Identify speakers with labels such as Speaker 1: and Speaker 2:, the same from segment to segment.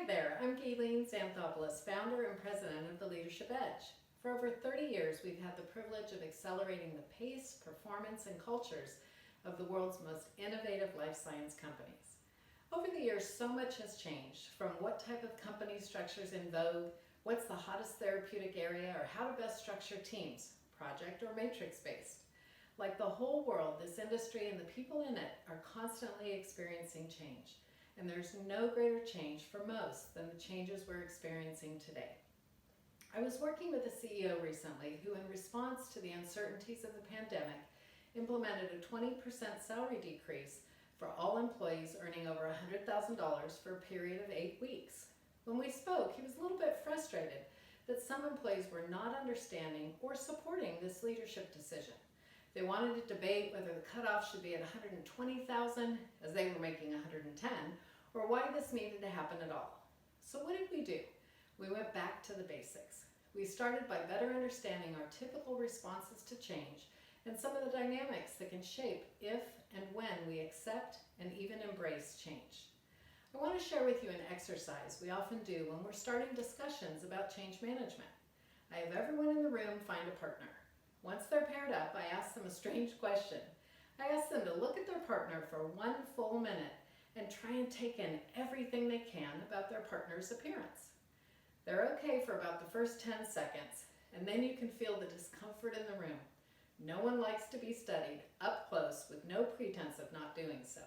Speaker 1: Hi there, I'm Gaylene Xanthopoulos, founder and president of The Leadership Edge. For over 30 years, we've had the privilege of accelerating the pace, performance, and cultures of the world's most innovative life science companies. Over the years, so much has changed, from what type of company structures in vogue, what's the hottest therapeutic area, or how to best structure teams, project or matrix-based. Like the whole world, this industry and the people in it are constantly experiencing change. And there's no greater change for most than the changes we're experiencing today. I was working with a CEO recently who, in response to the uncertainties of the pandemic, implemented a 20% salary decrease for all employees earning over $100,000 for a period of 8 weeks. When we spoke, he was a little bit frustrated that some employees were not understanding or supporting this leadership decision. They wanted to debate whether the cutoff should be at $120,000 as they were making $110,000, or why this needed to happen at all. So what did we do? We went back to the basics. We started by better understanding our typical responses to change and some of the dynamics that can shape if and when we accept and even embrace change. I want to share with you an exercise we often do when we're starting discussions about change management. I have everyone in the room find a partner. Once they're paired up, I ask them a strange question. I ask them to look at their partner for 1 full minute and try and take in everything they can about their partner's appearance. They're okay for about the first 10 seconds, and then you can feel the discomfort in the room. No one likes to be studied up close with no pretense of not doing so.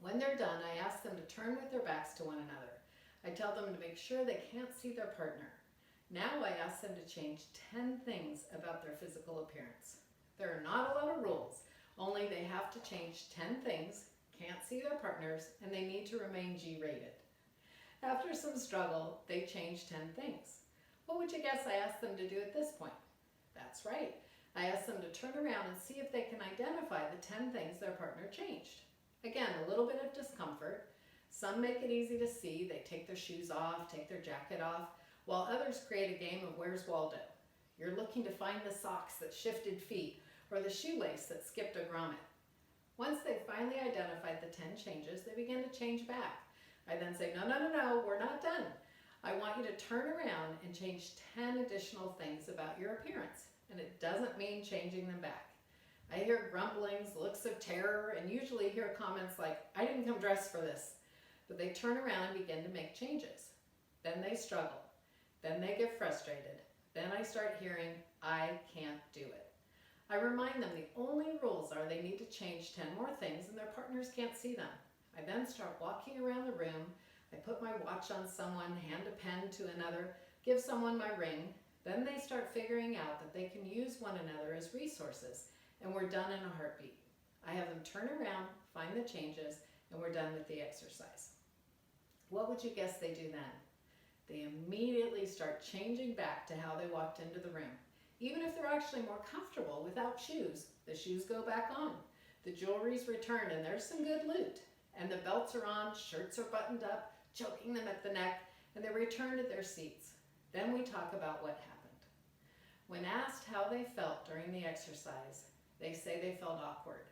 Speaker 1: When they're done, I ask them to turn with their backs to one another. I tell them to make sure they can't see their partner. Now I ask them to change 10 things about their physical appearance. There are not a lot of rules, only they have to change 10 things, can't see their partners, and they need to remain G-rated. After some struggle, they change 10 things. What would you guess I asked them to do at this point? That's right. I asked them to turn around and see if they can identify the 10 things their partner changed. Again, a little bit of discomfort. Some make it easy to see. They take their shoes off, take their jacket off, while others create a game of Where's Waldo? You're looking to find the socks that shifted feet or the shoelace that skipped a grommet. Once they finally identified the 10 changes, they begin to change back. I then say, no, we're not done. I want you to turn around and change 10 additional things about your appearance, and it doesn't mean changing them back. I hear grumblings, looks of terror, and usually hear comments like, I didn't come dressed for this. But they turn around and begin to make changes. Then they struggle. Then they get frustrated. Then I start hearing, I can't do it. I remind them the only rules are they need to change 10 more things and their partners can't see them. I then start walking around the room. I put my watch on someone, hand a pen to another, give someone my ring. Then they start figuring out that they can use one another as resources, and we're done in a heartbeat. I have them turn around, find the changes, and we're done with the exercise. What would you guess they do then? They immediately start changing back to how they walked into the room. Even if they're actually more comfortable without shoes, the shoes go back on. The jewelry's returned and there's some good loot. And the belts are on, shirts are buttoned up, choking them at the neck, and they return to their seats. Then we talk about what happened. When asked how they felt during the exercise, they say they felt awkward.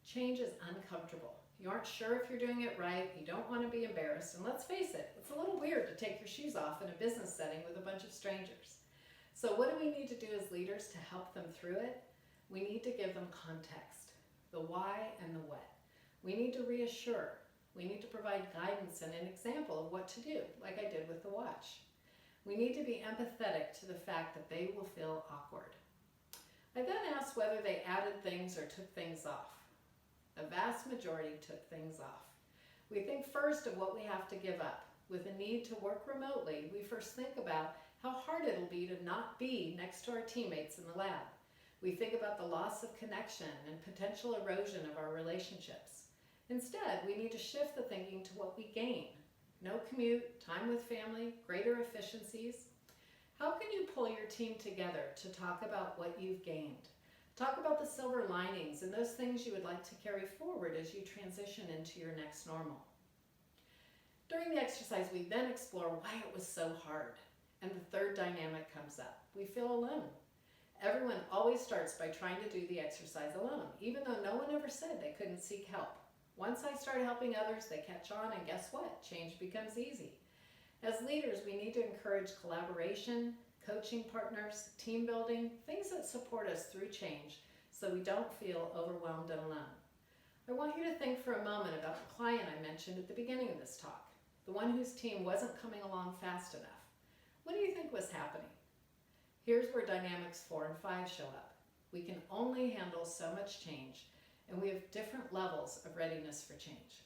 Speaker 1: Change is uncomfortable. You aren't sure if you're doing it right, you don't want to be embarrassed, and let's face it, it's a little weird to take your shoes off in a business setting with a bunch of strangers. So what do we need to do as leaders to help them through it? We need to give them context, the why and the what. We need to reassure. We need to provide guidance and an example of what to do, like I did with the watch. We need to be empathetic to the fact that they will feel awkward. I then asked whether they added things or took things off. A vast majority took things off. We think first of what we have to give up. With a need to work remotely, we first think about how hard it'll be to not be next to our teammates in the lab. We think about the loss of connection and potential erosion of our relationships. Instead, we need to shift the thinking to what we gain. No commute, time with family, greater efficiencies. How can you pull your team together to talk about what you've gained? Talk about the silver linings and those things you would like to carry forward as you transition into your next normal. During the exercise, we then explore why it was so hard. And the third dynamic comes up. We feel alone. Everyone always starts by trying to do the exercise alone, even though no one ever said they couldn't seek help. Once I start helping others, they catch on, and guess what? Change becomes easy. As leaders, we need to encourage collaboration, coaching partners, team building, things that support us through change so we don't feel overwhelmed and alone. I want you to think for a moment about the client I mentioned at the beginning of this talk, the one whose team wasn't coming along fast enough. What do you think was happening? Here's where dynamics 4 and 5 show up. We can only handle so much change, and we have different levels of readiness for change.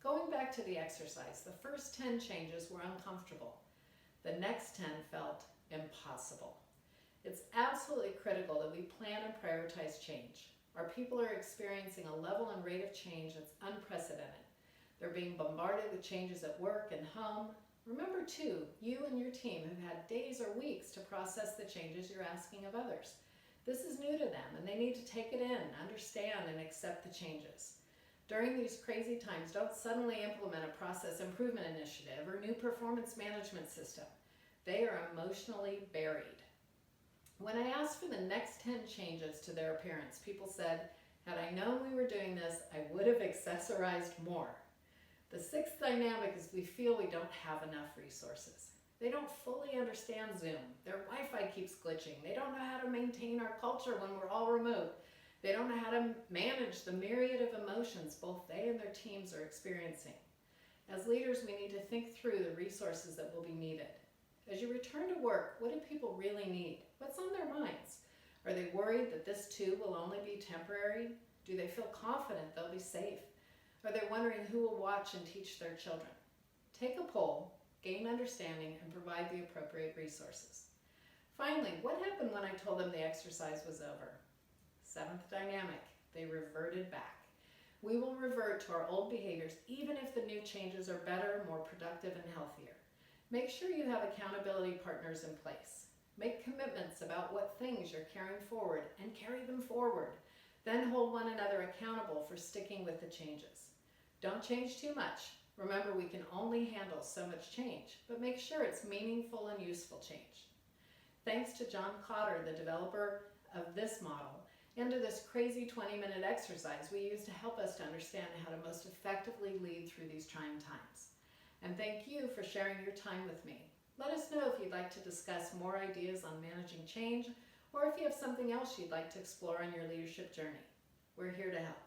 Speaker 1: Going back to the exercise, the first 10 changes were uncomfortable. The next 10 felt impossible. It's absolutely critical that we plan and prioritize change. Our people are experiencing a level and rate of change that's unprecedented. They're being bombarded with changes at work and home. Remember too, you and your team have had days or weeks to process the changes you're asking of others. This is new to them and they need to take it in, understand, and accept the changes. During these crazy times, don't suddenly implement a process improvement initiative or new performance management system. They are emotionally buried. When I asked for the next 10 changes to their appearance, people said, had I known we were doing this, I would have accessorized more. The sixth dynamic is we feel we don't have enough resources. They don't fully understand Zoom. Their Wi-Fi keeps glitching. They don't know how to maintain our culture when we're all remote. They don't know how to manage the myriad of emotions both they and their teams are experiencing. As leaders, we need to think through the resources that will be needed. As you return to work, what do people really need? What's on their minds? Are they worried that this too will only be temporary? Do they feel confident they'll be safe? Are they wondering who will watch and teach their children? Take a poll, gain understanding, and provide the appropriate resources. Finally, what happened when I told them the exercise was over? Seventh dynamic, they reverted back. We will revert to our old behaviors even if the new changes are better, more productive, and healthier. Make sure you have accountability partners in place. Make commitments about what things you're carrying forward and carry them forward. Then hold one another accountable for sticking with the changes. Don't change too much. Remember, we can only handle so much change, but make sure it's meaningful and useful change. Thanks to John Cotter, the developer of this model, and to this crazy 20-minute exercise we use to help us to understand how to most effectively lead through these trying times. And thank you for sharing your time with me. Let us know if you'd like to discuss more ideas on managing change, or if you have something else you'd like to explore on your leadership journey. We're here to help.